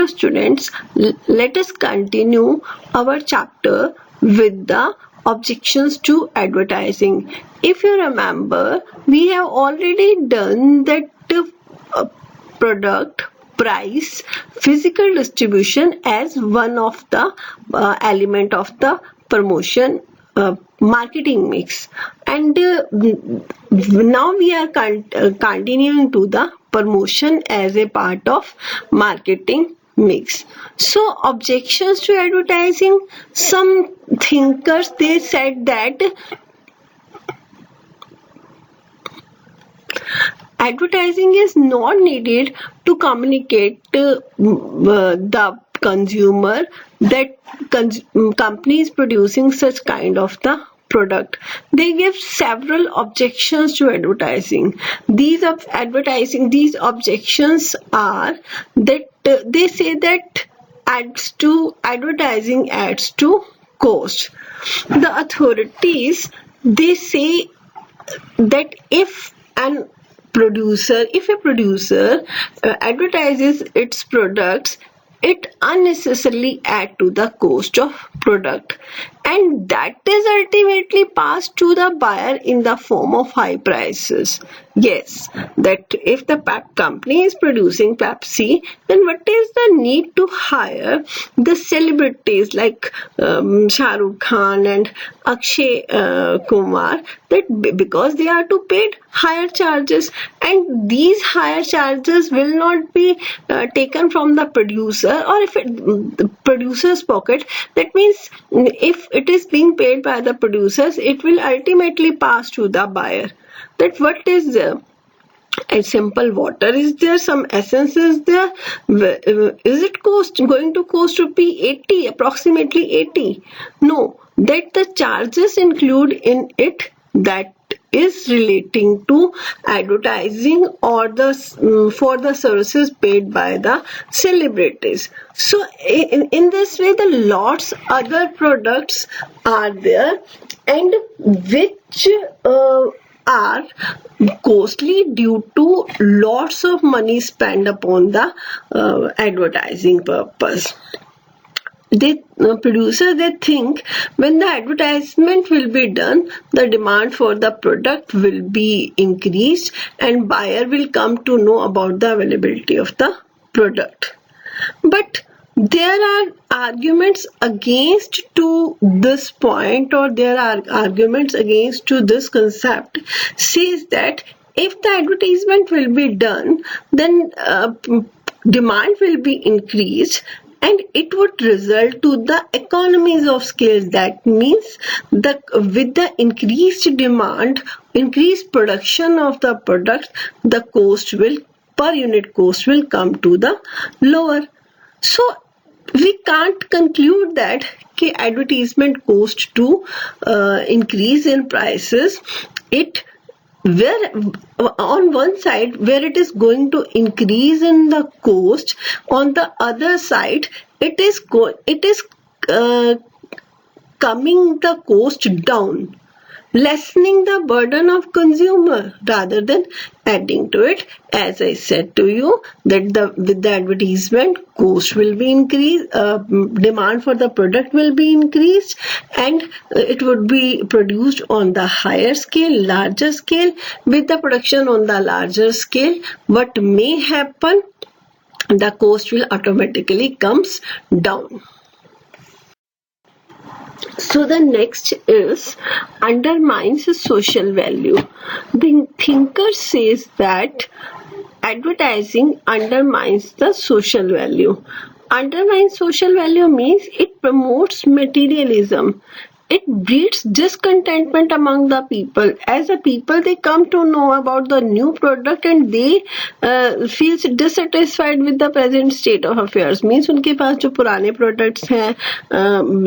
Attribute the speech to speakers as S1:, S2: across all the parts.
S1: Hello students, let us continue our chapter with the objections to advertising. If you remember, we have already done that product, price, physical distribution as one of the element of the promotion marketing mix, and now we are continuing to the promotion as a part of marketing mix. So objections to advertising, some thinkers they said that advertising is not needed to communicate the consumer that companies producing such kind of the product. They give several objections to advertising. These objections are that they say that advertising adds to cost. The authorities they say that if a producer advertises its products, it unnecessarily add to the cost of product, and that is ultimately passed to the buyer in the form of high prices. Yes, that if the company is producing Pepsi, then what is the need to hire the celebrities like Shah Rukh Khan and Akshay Kumar, that because they are to paid higher charges, and these higher charges will not be taken from the producer, or if the producer's pocket. That means if it is being paid by the producers, it will ultimately pass to the buyer. That what is there? A simple water is there, some essence is there. Is it going to cost approximately 80? No, that the charges include in it that is relating to advertising or for the services paid by the celebrities. So in this way, the lots other products are there, and which are costly due to lots of money spent upon the advertising purpose. Producers they think when the advertisement will be done, the demand for the product will be increased and buyer will come to know about the availability of the product. But there are arguments against to this point, or there are arguments against to this concept, says that if the advertisement will be done, then demand will be increased, and it would result to the economies of scale. That means with the increased demand, increased production of the product, the per unit cost will come to the lower. So we can't conclude that advertisement cost to increase in prices. Where on one side where it is going to increase in the cost, on the other side it is coming the cost down, lessening the burden of consumer rather than adding to it. As I said to you that with the advertisement, cost will be increased, demand for the product will be increased, and it would be produced on the higher scale, larger scale. With the production on the larger scale, what may happen, the cost will automatically comes down. So the next is undermines social value. The thinker says that advertising undermines the social value. Undermines social value means it promotes materialism. It breeds discontentment among the people. As a people, they come to know about the new product and they feel dissatisfied with the present state of affairs. Means उनके पास जो पुराने products हैं,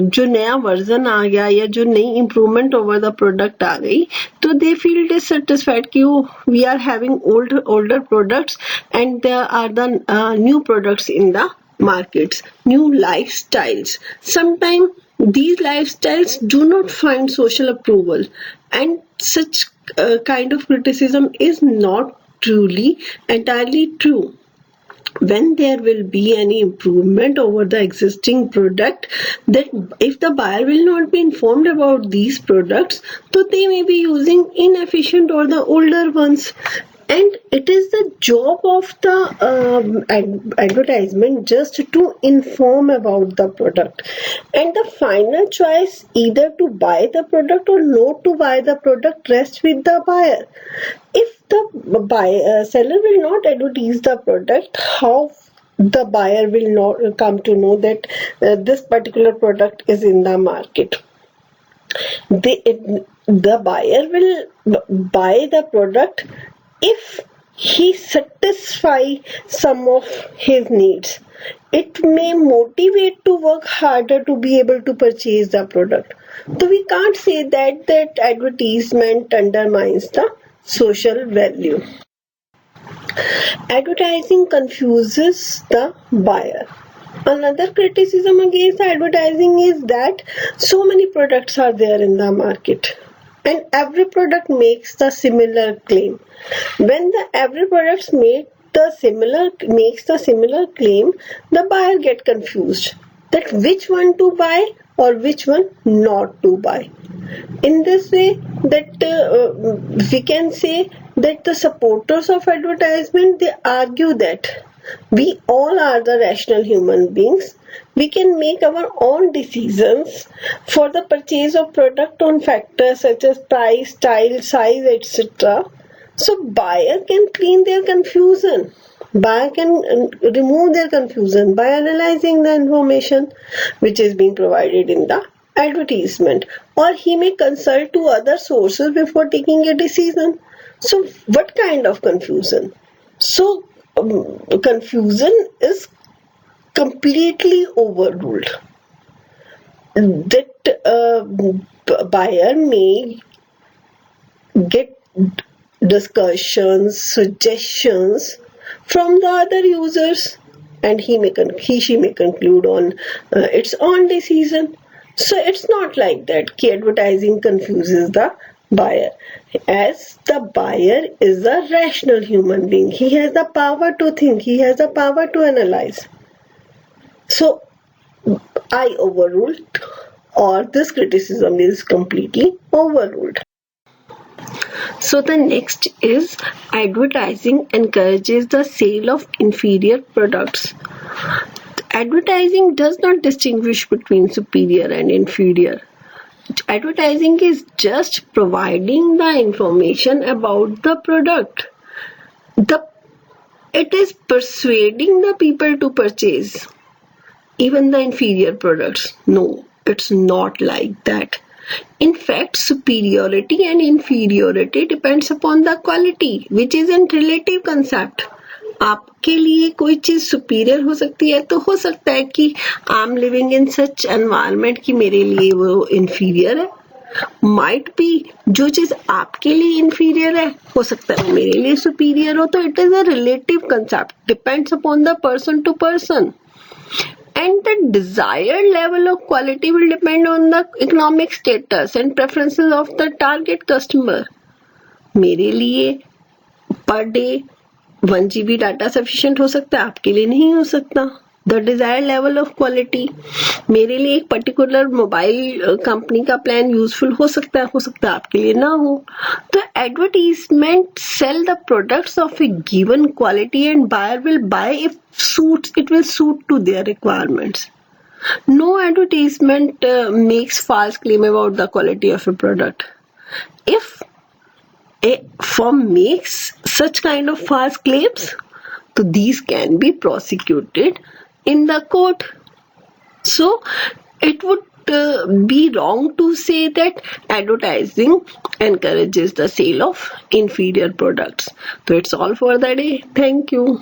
S1: जो नया version आ गया या जो नई improvement over the product आ गई, तो they feel dissatisfied कि we are having older products and there are the new products in the markets, new lifestyles. Sometimes these lifestyles do not find social approval, and such kind of criticism is not entirely true. when there will be any improvement over the existing product, that if the buyer will not be informed about these products, so they may be using inefficient or the older ones. And it is the job of the advertisement just to inform about the product, and the final choice either to buy the product or not to buy the product rests with the buyer. If the seller will not advertise the product, how the buyer will not come to know that this particular product is in the market? The buyer will buy the product if he satisfy some of his needs. It may motivate to work harder to be able to purchase the product. So we can't say that advertisement undermines the social value. Advertising confuses the buyer. Another criticism against advertising is that so many products are there in the market, and every product makes the similar claim. When every product makes the similar claim, the buyer get confused that which one to buy or which one not to buy. In this way, that we can say that the supporters of advertisement, they argue that we all are the rational human beings. We can make our own decisions for the purchase of product on factors such as price, style, size, etc. So buyer can clean their confusion. Buyer can remove their confusion by analyzing the information which is being provided in the advertisement, or he may consult to other sources before taking a decision. So what kind of confusion? So confusion is completely overruled. That buyer may get discussions, suggestions from the other users, and she may conclude on its own decision. So it's not like that advertising confuses the buyer, as the buyer is a rational human being. He has the power to think, he has the power to analyze. So I overruled, or this criticism is completely overruled. So the next is advertising encourages the sale of inferior products. Advertising does not distinguish between superior and inferior. Advertising is just providing the information about the product. It is persuading the people to purchase even the inferior products. No, it's not like that. In fact, superiority and inferiority depends upon the quality, which is a relative concept. आपके लिए कोई चीज superior हो सकती है, तो हो सकता है कि I am living in such environment कि मेरे लिए वो इंफीरियर है. माइट बी जो चीज आपके लिए इंफीरियर है, हो सकता है मेरे लिए सुपीरियर हो. तो it is a relative concept, depends upon the person to person. And the desired level of quality will depend on the economic status and preferences of the target customer. मेरे लिए per day 1 GB data sufficient हो सकता है, आपके लिए नहीं हो सकता. The desired level of quality, मेरे लिए एक पर्टिकुलर मोबाइल कंपनी का प्लान यूजफुल हो सकता है आपके लिए ना हो. तो advertisement sell the products of a given quality and buyer will buy if it will suit to their requirements. No advertisement makes false claim about the quality of a product. If a firm makes such kind of false claims, so these can be prosecuted in the court. So it would be wrong to say that advertising encourages the sale of inferior products. So it's all for the day. Thank you.